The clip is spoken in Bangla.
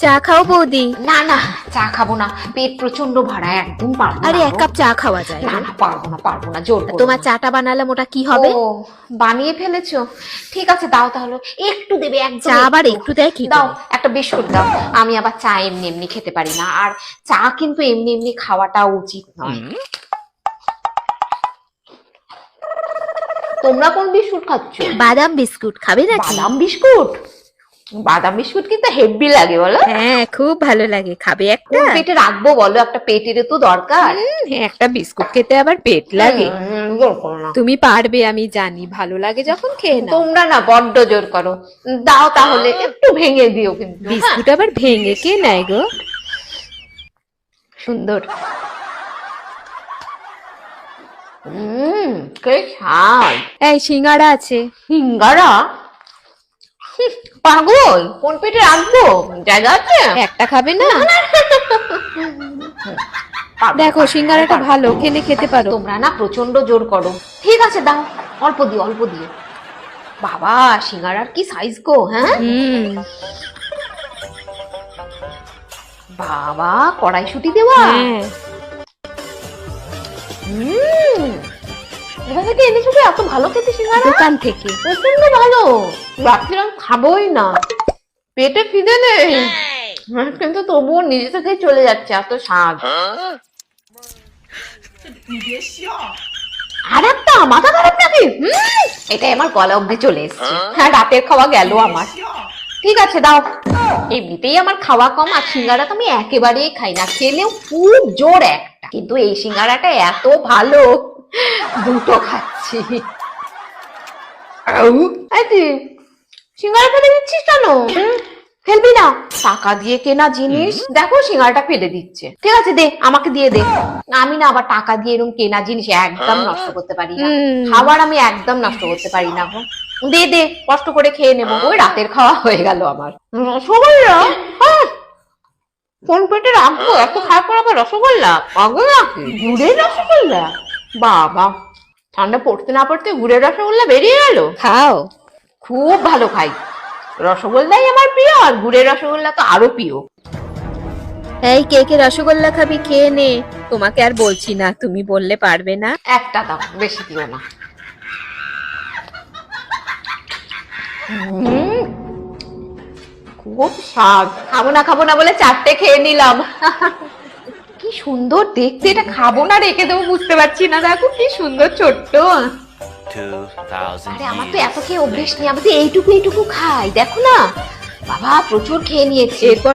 চা খাও বৌদি? না না, চা খাবো না, পেট প্রচন্ড ভরা, একদম পারবো না। আরে এক কাপ চা খাওয়া যায়। না না, পারবো না, জোর করো তোমার না। চাটা বানালাম, ওটা কি হবে? ও, বানিয়ে ফেলেছো? ঠিক আছে, দাও তাহলে, একটু দেবে, একদম চা আবার একটু দেয় কি দাও, করে? একটা বিস্কুট দাও। আমি আবার চা এমনি এমনি খেতে পারি না, আর চা কিন্তু এমনি এমনি খাওয়াটা উচিত নয়। তোমরা কোন বিস্কুট খাচ্ছ? বাদাম বিস্কুট খাবে নাকি? বাদাম বিস্কুট? বাদাম বিস্কুট কিন্তু হেভি লাগে বলো। হ্যাঁ, খুব ভালো লাগে, খাবে একটা? কোন পেটে রাখবো বলো, একটা পেটের তো দরকার। একটা বিস্কুট খেতে আবার পেট লাগে? জোর করো না। তুমি পারবে, আমি জানি, ভালো লাগে যখন খেয়ে নাও। তোমরা না বড্ড জোর করো। দাও তাহলে, একটু ভেঙে দিও কিন্তু। বিস্কুট আবার ভেঙে কে নেয় গো? সুন্দর। কে স্বাদ। এই সিঙ্গাড়া আছে। সিঙ্গারা? পাগল, কোন পেটে রাখবো, জায়গা আছে? একটা খাবে না? দেখো সিঙ্গারাটা ভালো, খেলে খেতে পারো। তোমরা না প্রচন্ড জোর করো। ঠিক আছে দাও, অল্প দিও, অল্প দিও। বাবা, সিঙ্গারার কি সাইজ গো, হ্যাঁ? বাবা, কড়াইশুঁটি দেওয়া। হ্যাঁ। এখান থেকে এনেছো কি এত ভালো খেতে সিঙ্গারা? দোকান থেকে। প্রচন্ড ভালো, ভাবছিলাম খাবোই না, পেটে খিদে নেই, কিন্তু তবুও নিজে থেকে চলে যাচ্ছে, এত স্বাদ। আর একটা মাথা খারাপ নাকি? এটা আমার গলা অব্দি চলে এসছে। হ্যাঁ, রাতের খাওয়া গেল আমার। ঠিক আছে দাও, এমনিতেই আমার খাওয়া কম, আর সিঙ্গারা তো আমি একেবারেই খাই না, খেলেও খুব জোর একটা, কিন্তু এই সিঙ্গারাটা এত ভালো, দুটো খাচ্ছি। সিঙ্গারা ফেলে দিচ্ছিস কেন? ফেলবি না, টাকা দিয়ে কেনা জিনিস, দেখো সিঙ্গারাটা ফেলে দিচ্ছে। ঠিক আছে দে, আমাকে দিয়ে দে। আমি না আবার টাকা দিয়ে এরকম কেনা জিনিস একদম নষ্ট করতে পারি না, খাবার আমি একদম নষ্ট করতে পারি না গো। দে দে, কষ্ট করে খেয়ে নেবো। ওই রাতের খাওয়া হয়ে গেল আমার। রসগোল্লা? কোন পেটে রাখবো, এত খারাপ করে আবার রসগোল্লা? পাগল নাকি? গুড়ের রসগোল্লা? বাবা, ঠান্ডা পড়তে না পড়তে গুড়ের রসগোল্লা বেরিয়ে গেল। খাও। খুব ভালো খাই, রসগোল্লাই আমার প্রিয়, আর গুড়ের রসগোল্লা তো আরো প্রিয়। এই কে কে রসগোল্লা খাবি, খেয়ে নে। তোমাকে আর বলছি না, তুমি বললে পারবে না। একটা দাও, বেশি দিও না। খুব স্বাদ। খাবো না বলে চারটে খেয়ে নিলাম। কি সুন্দর দেখতে, এটা খাবো না রেখে দেবো বুঝতে পারছি না, দেখো কি সুন্দর ছোট্ট। 2000 আরে আমার তো এত খেয়ে অভ্যেস নেই, আমি তো এইটুকু খাই, দেখো না। বাবা, প্রচুর খেয়ে নিয়েছি। এরপর